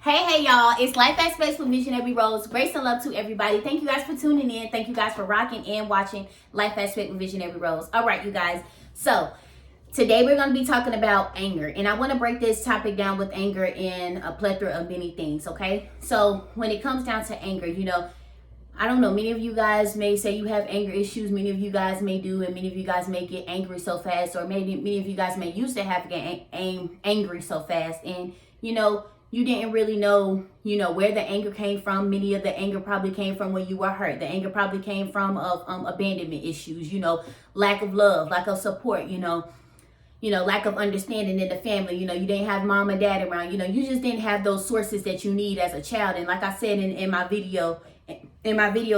Hey, y'all. It's Life at Space with Visionary Rose. Grace and love to everybody. Thank you guys for tuning in. Thank you guys for rocking and watching Life at Space with Visionary Rose. All right, you guys. So, today we're going to be talking about anger. And I want to break this topic down with anger in a plethora of many things, okay? So, when it comes down to anger, I don't know, many of you guys may say you have anger issues. Many of you guys may do, and many of you guys may get angry so fast, or maybe many of you guys may used to have get angry so fast. And, you didn't really know, where the anger came from. Many of the anger probably came from when you were hurt. The anger probably came from abandonment issues, lack of love, lack of support, lack of understanding in the family. You didn't have mom and dad around. You just didn't have those sources that you need as a child. And like I said in my videos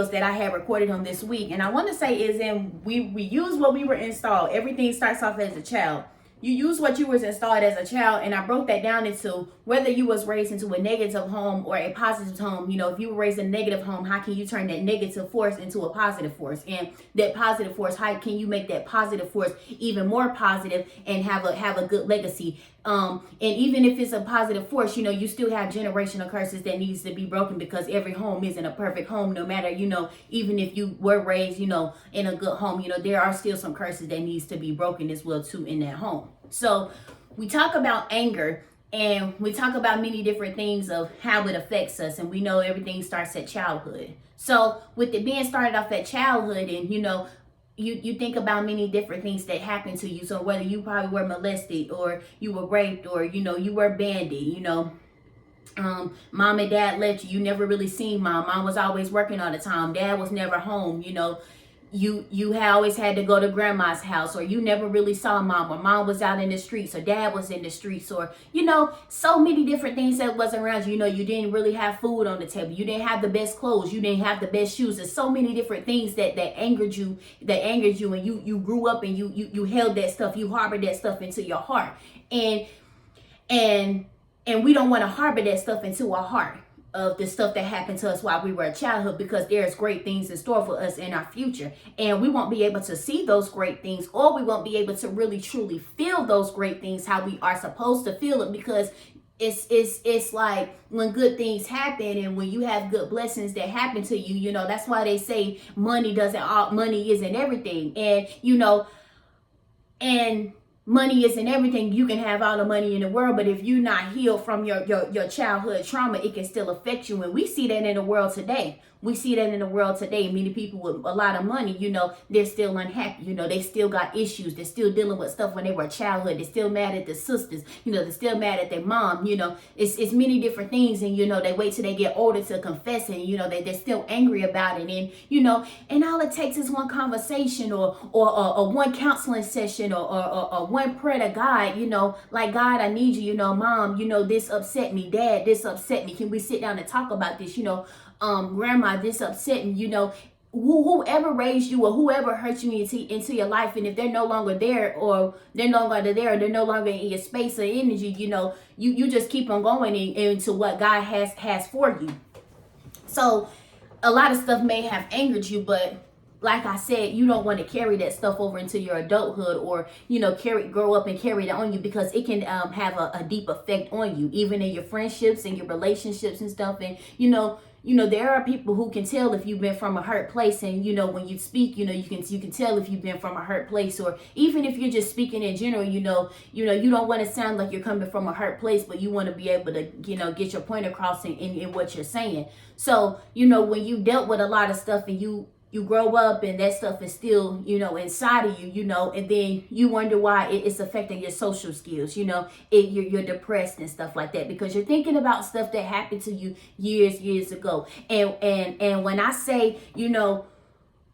that I had recorded on this week, and I want to say is we use what we were installed. Everything starts off as a child. You use what you was installed as a child, and I broke that down into whether you was raised into a negative home or a positive home. If you were raised in a negative home, how can you turn that negative force into a positive force? And that positive force, how can you make that positive force even more positive and have a good legacy? And even if it's a positive force, you still have generational curses that needs to be broken, because every home isn't a perfect home. No matter, even if you were raised, in a good home, there are still some curses that needs to be broken as well too in that home. So we talk about anger, and we talk about many different things of how it affects us. And we know everything starts at childhood. So with it being started off at childhood, and you think about many different things that happened to you. So whether you probably were molested, or you were raped, or you were abandoned, mom and dad left you. You never really seen mom. Mom was always working all the time. Dad was never home. You always had to go to grandma's house, or you never really saw mom, or mom was out in the streets, or dad was in the streets, or so many different things that was around you. You didn't really have food on the table. You didn't have the best clothes. You didn't have the best shoes. There's so many different things that angered you, and you grew up, and you held that stuff. You harbored that stuff into your heart, and we don't want to harbor that stuff into our heart, of the stuff that happened to us while we were a childhood, because there's great things in store for us in our future, and we won't be able to see those great things, or we won't be able to really truly feel those great things how we are supposed to feel it, because it's like when good things happen, and when you have good blessings that happen to you, that's why they say money isn't everything. And money isn't everything. You can have all the money in the world, but if you're not healed from your childhood trauma, it can still affect you. And we see that in the world today. Many people with a lot of money, they're still unhappy. They still got issues. They're still dealing with stuff when they were a childhood. They're still mad at their sisters. They're still mad at their mom. It's many different things. And, they wait till they get older to confess. And, they're still angry about it. And, and all it takes is one conversation, or one counseling session, or one prayer to God, like, God, I need you, mom, this upset me. Dad, this upset me. Can we sit down and talk about this? Grandma, this upset me. Whoever raised you, or whoever hurt you into your life, and if they're no longer there, or they're no longer in your space or energy, you just keep on going into what God has for you. So a lot of stuff may have angered you, but like I said, you don't want to carry that stuff over into your adulthood, or grow up and carry it on you, because it can have a deep effect on you, even in your friendships and your relationships and stuff. And there are people who can tell if you've been from a hurt place, and when you speak, you can tell if you've been from a hurt place, or even if you're just speaking in general, you don't want to sound like you're coming from a hurt place, but you want to be able to get your point across in what you're saying. So when you dealt with a lot of stuff, and you grow up, and that stuff is still, inside of you, and then you wonder why it's affecting your social skills, you're depressed and stuff like that, because you're thinking about stuff that happened to you years ago. And when I say,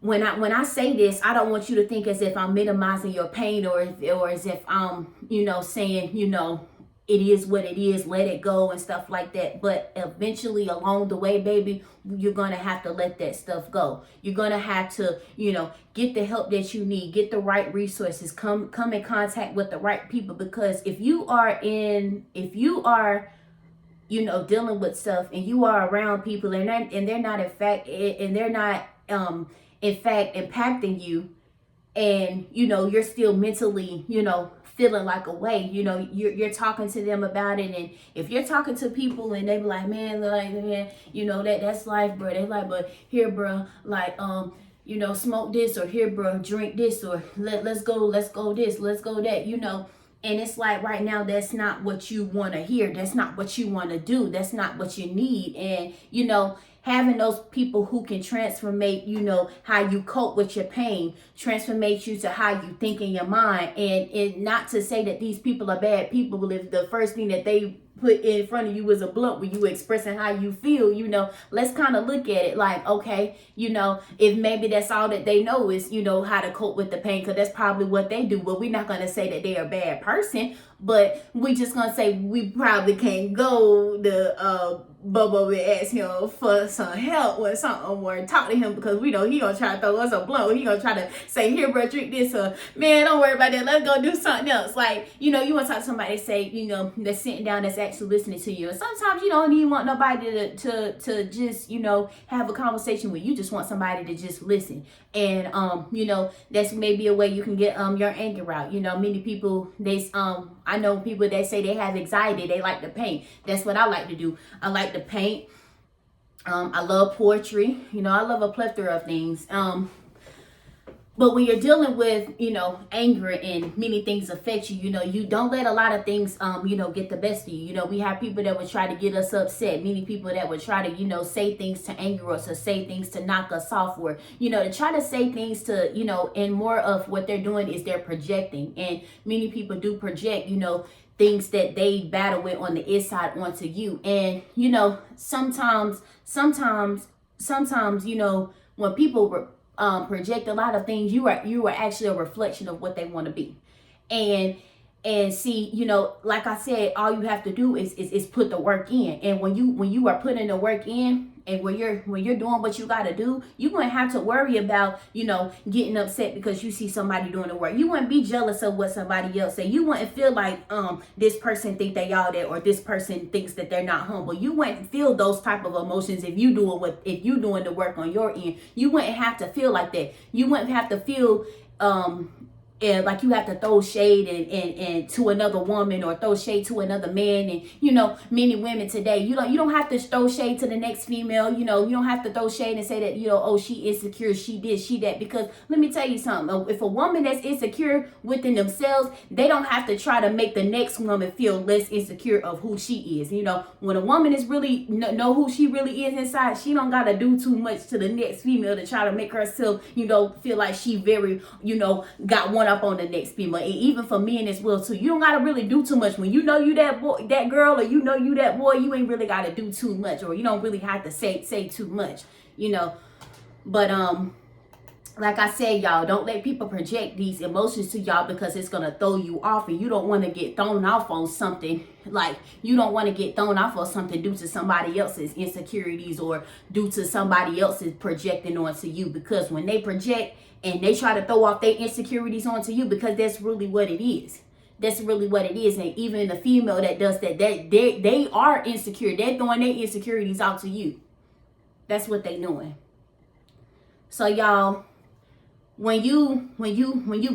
when I say this, I don't want you to think as if I'm minimizing your pain, or as if I'm, saying, it is what it is, let it go and stuff like that. But eventually along the way, baby, you're going to have to let that stuff go. You're going to have to, get the help that you need, get the right resources, come in contact with the right people. Because if you are, dealing with stuff, and you are around people, and they're not in fact impacting you, and you're still mentally feeling like a way, you know, you're talking to them about it. And if you're talking to people and they be like, man, you know, that's life, bro. They like, but here, bro, like, you know, smoke this, or here, bro, drink this, or let's go this, let's go that, you know. And it's like right now, that's not what you want to hear. That's not what you want to do. That's not what you need. And, you know, having those people who can transformate, you know, how you cope with your pain, transformate you to how you think in your mind. And not to say that these people are bad people if the first thing that they put in front of you is a blunt where you expressing how you feel, you know. Let's kind of look at it like, okay, you know, if maybe that's all that they know is, you know, how to cope with the pain, because that's probably what they do. Well, we're not going to say that they're a bad person, but we just going to say we probably can't go to Bubba and ask him for some help or something, or talk to him, because we know he gonna try to throw us a blunt. He gonna try to say, here, bro, drink this, or man, don't worry about that, let's go do something else. Like, you know, you want to talk to somebody, say, you know, that's sitting down, that's actually listening to you. And sometimes you don't even want nobody to just, you know, have a conversation with you. Just want somebody to just listen. And you know, that's maybe a way you can get your anger out. You know, many people, I know people that say they have anxiety, they like to paint. That's what I like to do. I like to paint. I love poetry. You know, I love a plethora of things. But when you're dealing with, you know, anger and many things affect you, you know, you don't let a lot of things, you know, get the best of you. You know, we have people that would try to get us upset. Many people that would try to, you know, say things to anger us, or say things to knock us off, or, you know, to try to say things to, you know, and more of what they're doing is they're projecting. And many people do project, you know, things that they battle with on the inside onto you. And, you know, sometimes, you know, when people project a lot of things, you are actually a reflection of what they want to be. And see, you know, like I said, all you have to do is put the work in. And when you are putting the work in, and when you're doing what you got to do, you wouldn't have to worry about, you know, getting upset because you see somebody doing the work. You wouldn't be jealous of what somebody else say. You wouldn't feel like this person think they all that, or this person thinks that they're not humble. You wouldn't feel those type of emotions if you doing the work on your end. You wouldn't have to feel like that. You wouldn't have to feel and like you have to throw shade and to another woman, or throw shade to another man. And, you know, many women today, you don't have to throw shade to the next female. You know, you don't have to throw shade and say that, you know, oh, she insecure, she this, she that. Because let me tell you something, if a woman that's insecure within themselves, they don't have to try to make the next woman feel less insecure of who she is. You know, when a woman is really know who she really is inside, she don't gotta do too much to the next female to try to make herself, you know, feel like she very, you know, got one up on the next female. And even for men as well too, you don't gotta really do too much. When you know you that boy, that girl, or you know you that boy, you ain't really gotta do too much, or you don't really have to say too much, you know. But like I said, y'all, don't let people project these emotions to y'all, because it's gonna throw you off, and you don't want to get thrown off on something. Like, you don't want to get thrown off on something due to somebody else's insecurities, or due to somebody else's projecting onto you. Because when they project and they try to throw off their insecurities onto you, because that's really what it is. That's really what it is. And even the female that does that, they are insecure. They're throwing their insecurities out to you. That's what they doing. So y'all, when you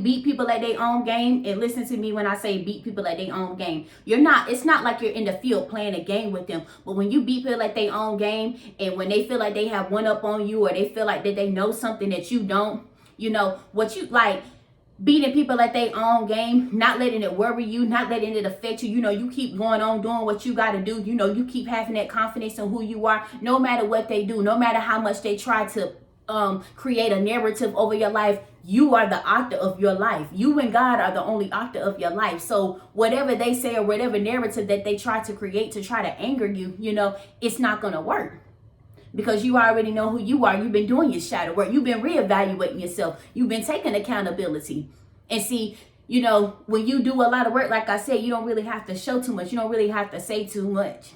beat people at their own game, and listen to me when I say beat people at their own game, it's not like you're in the field playing a game with them. But when you beat people at their own game, and when they feel like they have one up on you, or they feel like that they know something that you don't, you know, what you like, beating people at their own game, not letting it worry you, not letting it affect you. You know, you keep going on doing what you got to do. You know, you keep having that confidence in who you are, no matter what they do, no matter how much they try to create a narrative over your life. You are the author of your life. You and God are the only author of your life. So whatever they say, or whatever narrative that they try to create to try to anger you, you know, it's not going to work. Because you already know who you are. You've been doing your shadow work. You've been reevaluating yourself. You've been taking accountability. And see, you know, when you do a lot of work, like I said, you don't really have to show too much. You don't really have to say too much.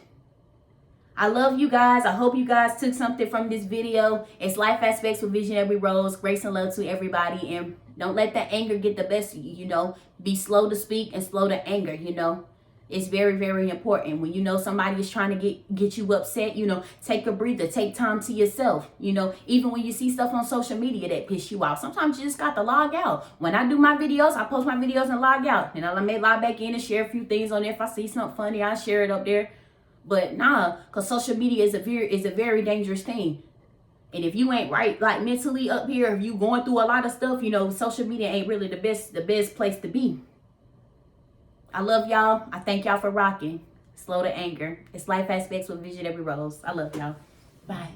I love you guys. I hope you guys took something from this video. It's Life Aspects with Visionary Rose. Grace and love to everybody. And don't let that anger get the best of you, you know. Be slow to speak and slow to anger, you know. It's very, very important. When you know somebody is trying to get you upset, you know, take a breather, take time to yourself. You know, even when you see stuff on social media that piss you off, sometimes you just got to log out. When I do my videos, I post my videos and log out. And I may log back in and share a few things on there. If I see something funny, I share it up there. But nah, because social media is a very dangerous thing. And if you ain't right, like mentally up here, if you going through a lot of stuff, you know, social media ain't really the best place to be. I love y'all. I thank y'all for rocking. Slow to anger. It's Life Aspects with Visionary Rose. I love y'all. Bye.